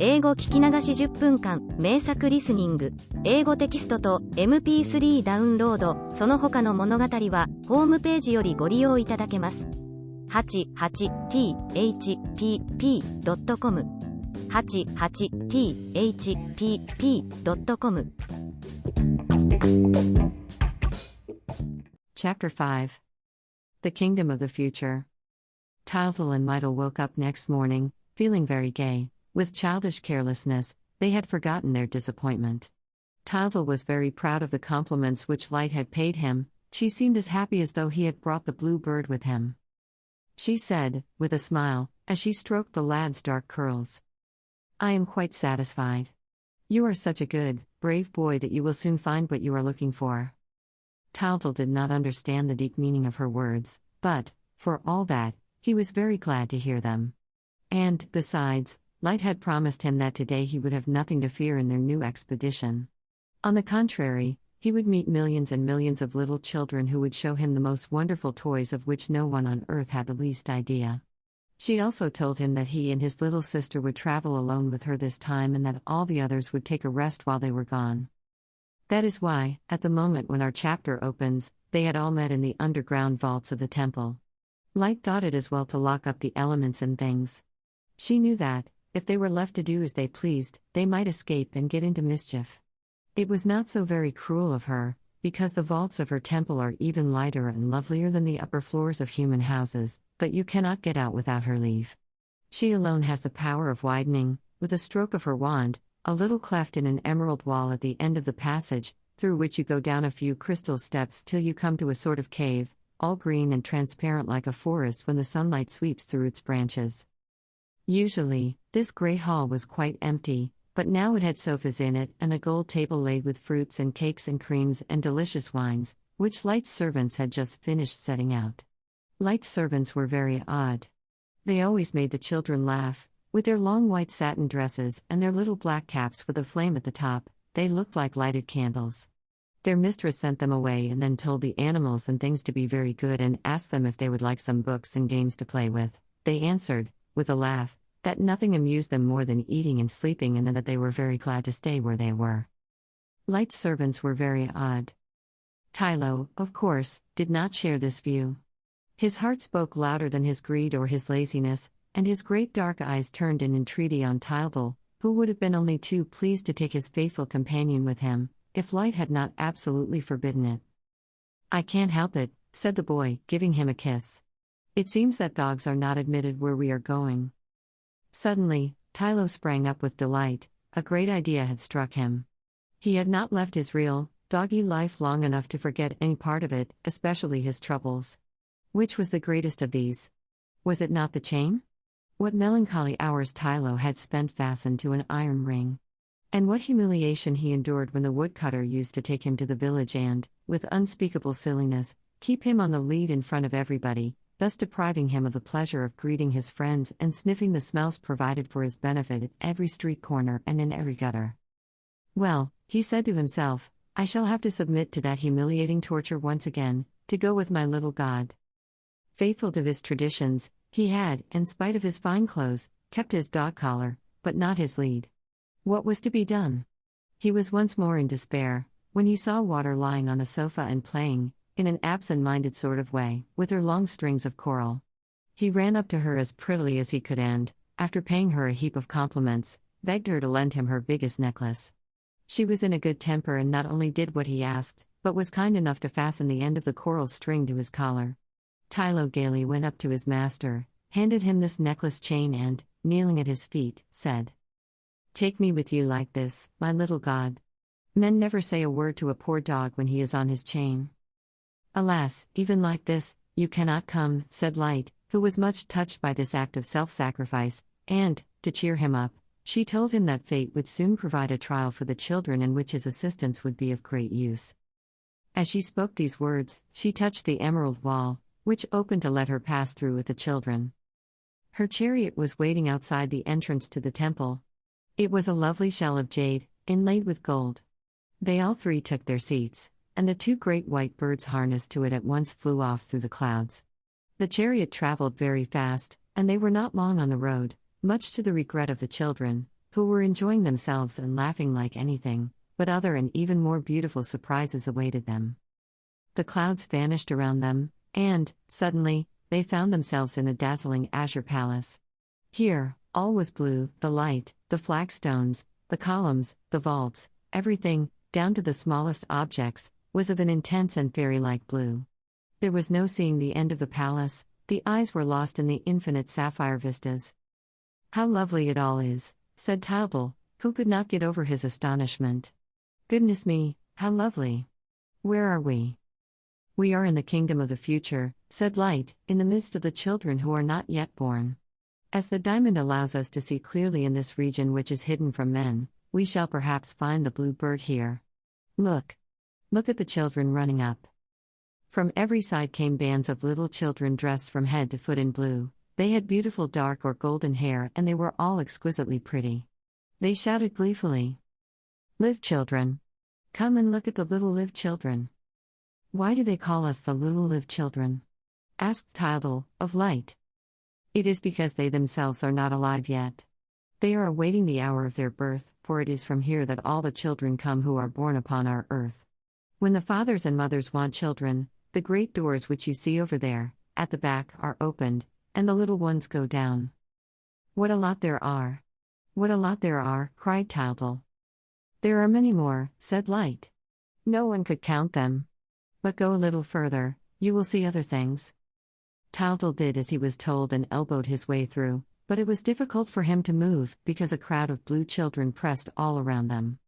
英語聞き流し10分間、名作リスニング、英語テキストと MP3 ダウンロード、その他の物語は、ホームページよりご利用いただけます。88thpp.com 88thpp.com Chapter 5 The Kingdom of the Future. Tildel and Mydel woke up next morning, feeling very gay. With childish carelessness, they had forgotten their disappointment. Tildel was very proud of the compliments which Light had paid him. She seemed as happy as though he had brought the blue bird with him. She said, with a smile, as she stroked the lad's dark curls, "I am quite satisfied. You are such a good, brave boy that you will soon find what you are looking for." Tildel did not understand the deep meaning of her words, but, for all that, he was very glad to hear them. And, besides, Light had promised him that today he would have nothing to fear in their new expedition. On the contrary, he would meet millions and millions of little children who would show him the most wonderful toys of which no one on earth had the least idea. She also told him that he and his little sister would travel alone with her this time and that all the others would take a rest while they were gone. That is why, at the moment when our chapter opens, they had all met in the underground vaults of the temple. Light thought it as well to lock up the elements and things. She knew that, if they were left to do as they pleased, they might escape and get into mischief. It was not so very cruel of her, because the vaults of her temple are even lighter and lovelier than the upper floors of human houses, but you cannot get out without her leave. She alone has the power of widening, with a stroke of her wand, a little cleft in an emerald wall at the end of the passage, through which you go down a few crystal steps till you come to a sort of cave, all green and transparent like a forest when the sunlight sweeps through its branches. Usually, this grey hall was quite empty, but now it had sofas in it and a gold table laid with fruits and cakes and creams and delicious wines, which Light's servants had just finished setting out. Light's servants were very odd. They always made the children laugh. With their long white satin dresses and their little black caps with a flame at the top, they looked like lighted candles. Their mistress sent them away and then told the animals and things to be very good and asked them if they would like some books and games to play with. They answered, with a laugh, that nothing amused them more than eating and sleeping and that they were very glad to stay where they were. Light's servants were very odd. Tylo, of course, did not share this view. His heart spoke louder than his greed or his laziness, and his great dark eyes turned in entreaty on Tildel, who would have been only too pleased to take his faithful companion with him, if Light had not absolutely forbidden it. "I can't help it," said the boy, giving him a kiss. "It seems that dogs are not admitted where we are going." Suddenly, Tylo sprang up with delight. A great idea had struck him. He had not left his real, doggy life long enough to forget any part of it, especially his troubles. Which was the greatest of these? Was it not the chain? What melancholy hours Tylo had spent fastened to an iron ring. And what humiliation he endured when the woodcutter used to take him to the village and, with unspeakable silliness, keep him on the lead in front of everybody, thus depriving him of the pleasure of greeting his friends and sniffing the smells provided for his benefit at every street corner and in every gutter. "Well," he said to himself, "I shall have to submit to that humiliating torture once again, to go with my little god." Faithful to his traditions, he had, in spite of his fine clothes, kept his dog collar, but not his lead. What was to be done? He was once more in despair, when he saw Water lying on a sofa and playing, in an absent-minded sort of way, with her long strings of coral. He ran up to her as prettily as he could and, after paying her a heap of compliments, begged her to lend him her biggest necklace. She was in a good temper and not only did what he asked, but was kind enough to fasten the end of the coral string to his collar. Tylo gaily went up to his master, handed him this necklace chain and, kneeling at his feet, said, "Take me with you like this, my little god. Men never say a word to a poor dog when he is on his chain." "Alas, even like this, you cannot come," said Light, who was much touched by this act of self-sacrifice, and, to cheer him up, she told him that fate would soon provide a trial for the children in which his assistance would be of great use. As she spoke these words, she touched the emerald wall, which opened to let her pass through with the children. Her chariot was waiting outside the entrance to the temple. It was a lovely shell of jade, inlaid with gold. They all three took their seats, and the two great white birds harnessed to it at once flew off through the clouds. The chariot traveled very fast, and they were not long on the road, much to the regret of the children, who were enjoying themselves and laughing like anything, but other and even more beautiful surprises awaited them. The clouds vanished around them, and, suddenly, they found themselves in a dazzling azure palace. Here, all was blue: the light, the flagstones, the columns, the vaults, everything, down to the smallest objects, was of an intense and fairy-like blue. There was no seeing the end of the palace, the eyes were lost in the infinite sapphire vistas. "How lovely it all is," said Tildal, who could not get over his astonishment. "Goodness me, how lovely! Where are we?" "We are in the kingdom of the future," said Light, "in the midst of the children who are not yet born. As the diamond allows us to see clearly in this region which is hidden from men, we shall perhaps find the blue bird here. Look! Look at the children running up." From every side came bands of little children dressed from head to foot in blue. They had beautiful dark or golden hair and they were all exquisitely pretty. They shouted gleefully, "Live children! Come and look at the little live children." "Why do they call us the little live children?" asked Tildal, of Light. "It is because they themselves are not alive yet. They are awaiting the hour of their birth, for it is from here that all the children come who are born upon our earth. When the fathers and mothers want children, the great doors which you see over there, at the back, are opened, and the little ones go down." "What a lot there are! What a lot there are!" cried Tildal. "There are many more," said Light. "No one could count them. But go a little further, you will see other things." Tildal did as he was told and elbowed his way through, but it was difficult for him to move because a crowd of blue children pressed all around them.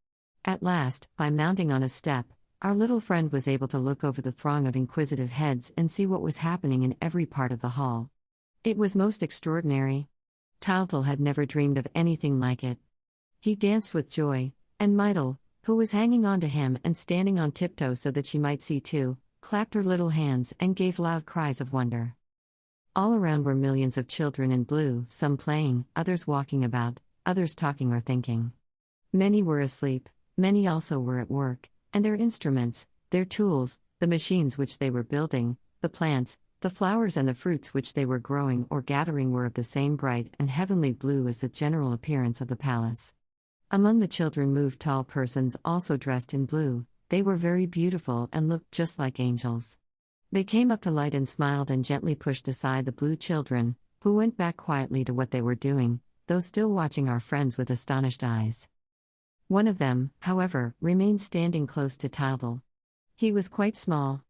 At last, by mounting on a step, our little friend was able to look over the throng of inquisitive heads and see what was happening in every part of the hall. It was most extraordinary. Tildal had never dreamed of anything like it. He danced with joy, and Myrtle, who was hanging on to him and standing on tiptoe so that she might see too, clapped her little hands and gave loud cries of wonder. All around were millions of children in blue, some playing, others walking about, others talking or thinking. Many were asleep, many also were at work, and their instruments, their tools, the machines which they were building, the plants, the flowers and the fruits which they were growing or gathering were of the same bright and heavenly blue as the general appearance of the palace. Among the children moved tall persons also dressed in blue. They were very beautiful and looked just like angels. They came up to Light and smiled and gently pushed aside the blue children, who went back quietly to what they were doing, though still watching our friends with astonished eyes. One of them, however, remained standing close to Tildal. He was quite small.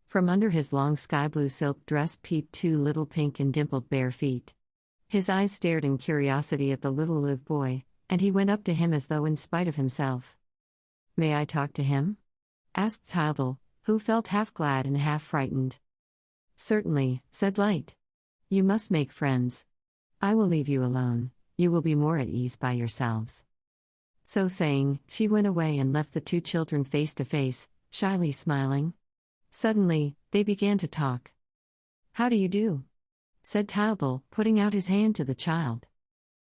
From under his long sky-blue silk dress peeped two little pink and dimpled bare feet. His eyes stared in curiosity at the little live boy, and he went up to him as though in spite of himself. "May I talk to him?" asked Tildal, who felt half glad and half frightened. "Certainly," said Light. "You must make friends. I will leave you alone, you will be more at ease by yourselves." So saying, she went away and left the two children face to face, shyly smiling. Suddenly, they began to talk. "How do you do?" said Tildal, putting out his hand to the child.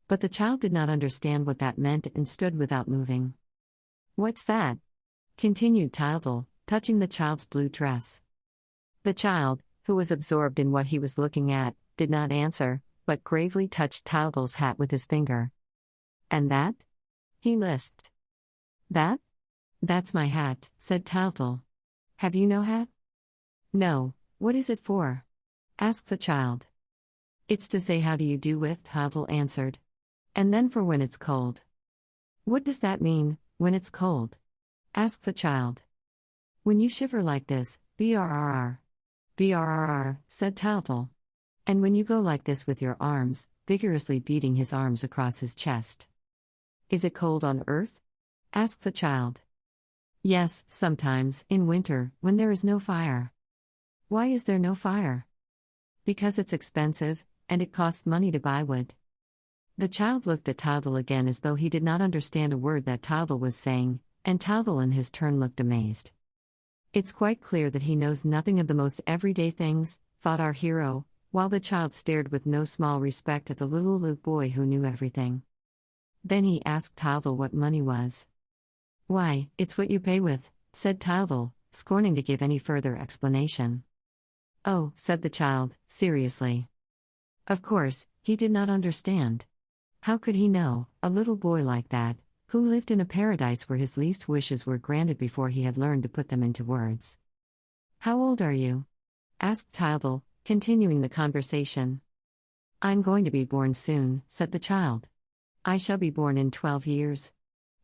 But the child did not understand what that meant and stood without moving. "What's that?" continued Tildal, touching the child's blue dress. The child, who was absorbed in what he was looking at, did not answer, but gravely touched Tildal's hat with his finger. "And that?" he lisped. "That? That's my hat," said Tildal. "Have you no hat?" "No, what is it for?" asked the child. "It's to say how do you do with," Tildal answered. "And then for when it's cold." "What does that mean, when it's cold?" asked the child. "When you shiver like this, brrr. Brrr, said Tildal. "And when you go like this with your arms," vigorously beating his arms across his chest. "Is it cold on earth?" asked the child. "Yes, sometimes, in winter, when there is no fire." "Why is there no fire?" "Because it's expensive, and it costs money to buy wood." The child looked at Tildal again as though he did not understand a word that Tildal was saying, and Tildal in his turn looked amazed. "It's quite clear that he knows nothing of the most everyday things," thought our hero, while the child stared with no small respect at the little live boy who knew everything. Then he asked Tildal what money was. "Why, it's what you pay with," said Tildal, scorning to give any further explanation. "Oh," said the child, seriously. Of course, he did not understand. How could he know, a little boy like that, who lived in a paradise where his least wishes were granted before he had learned to put them into words? How old are you? Asked Tildel, continuing the conversation. I'm going to be born soon, said the child. I shall be born in 12 years.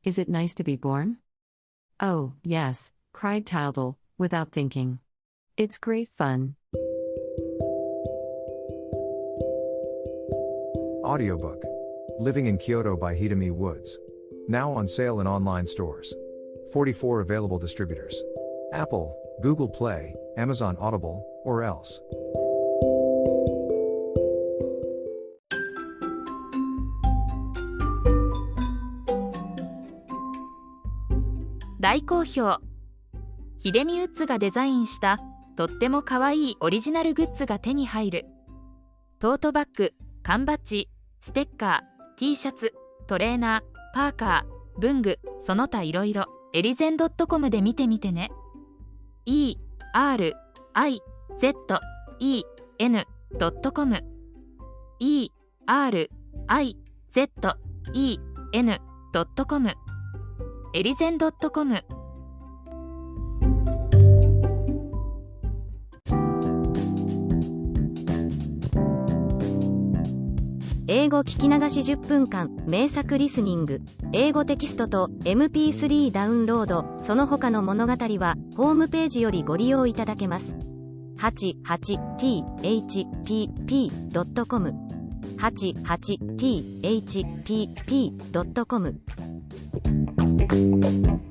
Is it nice to be born? Oh, yes, cried Tildel, without thinking. It's great fun. Audiobook. Living in Kyoto by Hidemi Woods. Now on sale in online stores. 44 available distributors. Apple, Google Play, Amazon Audible, or else. 大好評。ヒデミウッズがデザインしたとってもかわいいオリジナルグッズが手に入る。トートバッグ、缶バッジ、ステッカー、T シャツ、トレーナー、パーカー、文具、その他いろいろ、エリゼン .com で見てみてね。erizen.com erizen.com エリゼン .com。 英語聞き流し10分間名作リスニング。英語テキストと MP3 ダウンロード、その他の物語はホームページよりご利用いただけます。88thpp.com 88thpp.com